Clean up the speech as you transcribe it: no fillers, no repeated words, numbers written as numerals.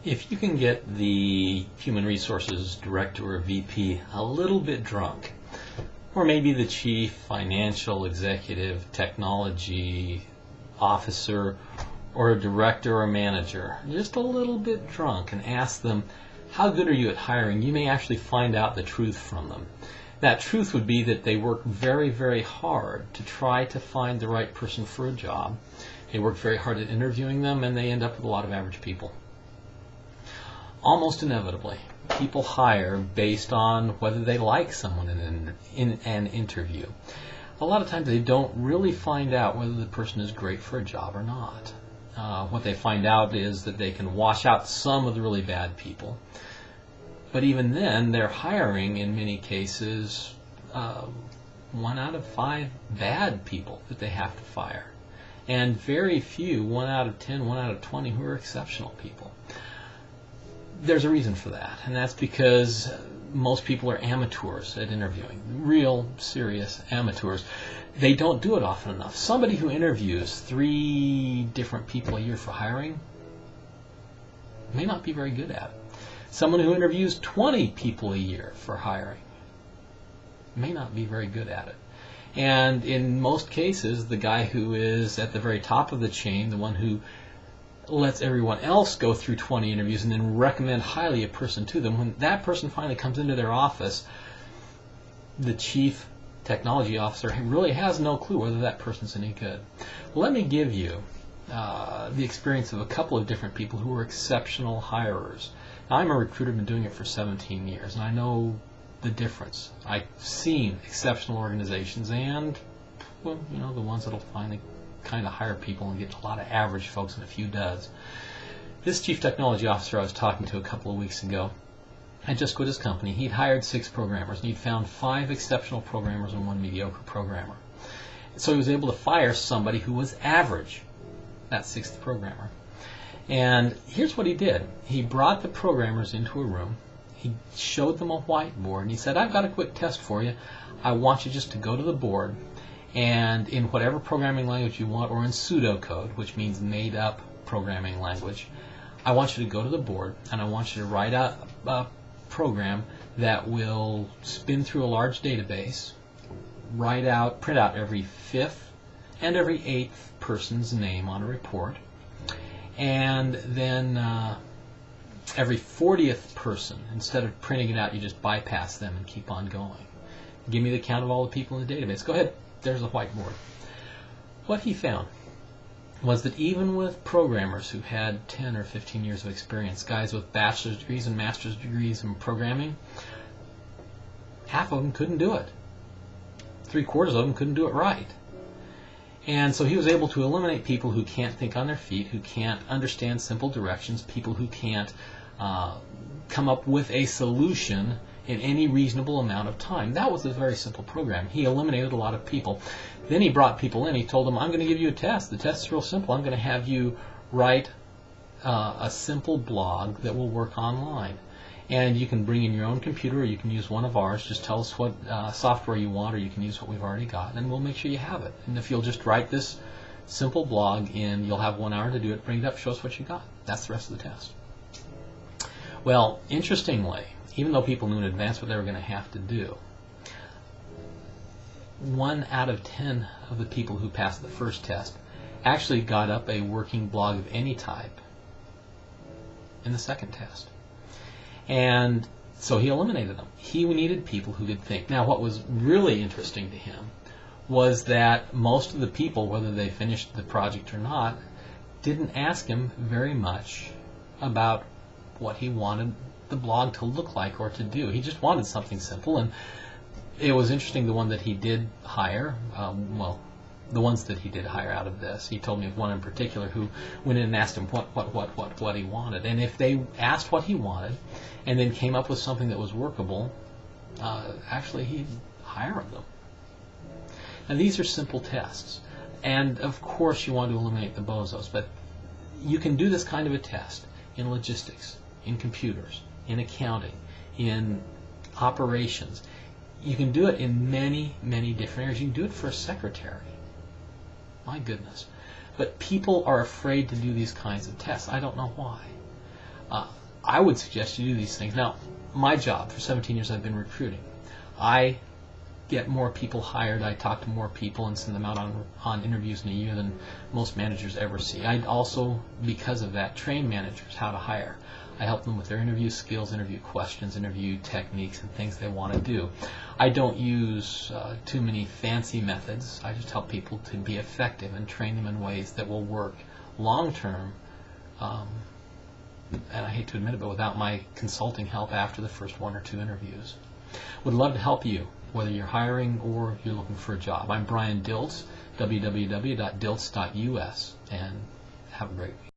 If you can get the human resources director or VP a little bit drunk, or maybe the chief financial executive technology officer or a director or manager, just a little bit drunk, and ask them, how good are you at hiring? You may actually find out the truth from them. That truth would be that they work very, very hard to try to find the right person for a job. They work very hard at interviewing them, and they end up with a lot of average people. Almost inevitably, people hire based on whether they like someone in an interview. A lot of times they don't really find out whether the person is great for a job or not. What they find out is that they can wash out some of the really bad people. But even then, they're hiring, in many cases, 1 out of 5 bad people that they have to fire. And very few, 1 out of 10, 1 out of 20, who are exceptional people. There's a reason for that, and that's because most people are amateurs at interviewing, real serious amateurs. They don't do it often enough. Somebody who interviews 3 different people a year for hiring may not be very good at it. Someone who interviews 20 people a year for hiring may not be very good at it. And in most cases, the guy who is at the very top of the chain, the one who lets everyone else go through 20 interviews and then recommend highly a person to them, when that person finally comes into their office, the chief technology officer really has no clue whether that person's any good. Let me give you the experience of a couple of different people who were exceptional hirers. Now, I'm a recruiter, been doing it for 17 years, and I know the difference. I've seen exceptional organizations and, well, you know, the ones that'll finally kind of hire people and get a lot of average folks and a few does. This chief technology officer I was talking to a couple of weeks ago had just quit his company. He'd hired 6 programmers, and he'd found 5 exceptional programmers and 1 mediocre programmer. So he was able to fire somebody who was average, that 6th programmer. And here's what he did. He brought the programmers into a room. He showed them a whiteboard, and he said, I've got a quick test for you. I want you just to go to the board, and in whatever programming language you want, or in pseudocode, which means made-up programming language, I want you to go to the board, and I want you to write out a program that will spin through a large database, print out every 5th and every 8th person's name on a report, and then every 40th person, instead of printing it out, you just bypass them and keep on going. Give me the count of all the people in the database. Go ahead. There's a whiteboard. What he found was that even with programmers who had 10 or 15 years of experience, guys with bachelor's degrees and master's degrees in programming, half of them couldn't do it. 3/4 of them couldn't do it right. And so he was able to eliminate people who can't think on their feet, who can't understand simple directions, people who can't come up with a solution in any reasonable amount of time. That was a very simple program. He eliminated a lot of people. Then he brought people in. He told them, I'm going to give you a test. The test is real simple. I'm going to have you write a simple blog that will work online. And you can bring in your own computer, or you can use one of ours. Just tell us what software you want, or you can use what we've already got, and we'll make sure you have it. And if you'll just write this simple blog, and you'll have 1 hour to do it, bring it up, show us what you got. That's the rest of the test. Well, interestingly, even though people knew in advance what they were going to have to do, 1 out of 10 of the people who passed the first test actually got up a working blog of any type in the second test. And so he eliminated them. He needed people who could think. Now, what was really interesting to him was that most of the people, whether they finished the project or not, didn't ask him very much about what he wanted the blog to look like or to do. He just wanted something simple. And it was interesting, the one that he did hire, the ones that he did hire out of this, he told me of one in particular who went in and asked him what he wanted. And if they asked what he wanted and then came up with something that was workable, actually he'd hire them. And these are simple tests. And of course you want to eliminate the bozos, but you can do this kind of a test in logistics, in computers, in accounting, in operations. You can do it in many, many different areas. You can do it for a secretary. My goodness. But people are afraid to do these kinds of tests. I don't know why. I would suggest you do these things. Now, my job, for 17 years I've been recruiting. I get more people hired, I talk to more people and send them out on interviews in a year than most managers ever see. I also, because of that, train managers how to hire. I help them with their interview skills, interview questions, interview techniques, and things they want to do. I don't use too many fancy methods. I just help people to be effective and train them in ways that will work long term. And I hate to admit it, but without my consulting help after the first 1 or 2 interviews. Would love to help you, whether you're hiring or you're looking for a job. I'm Brian Dilts, www.dilts.us, and have a great week.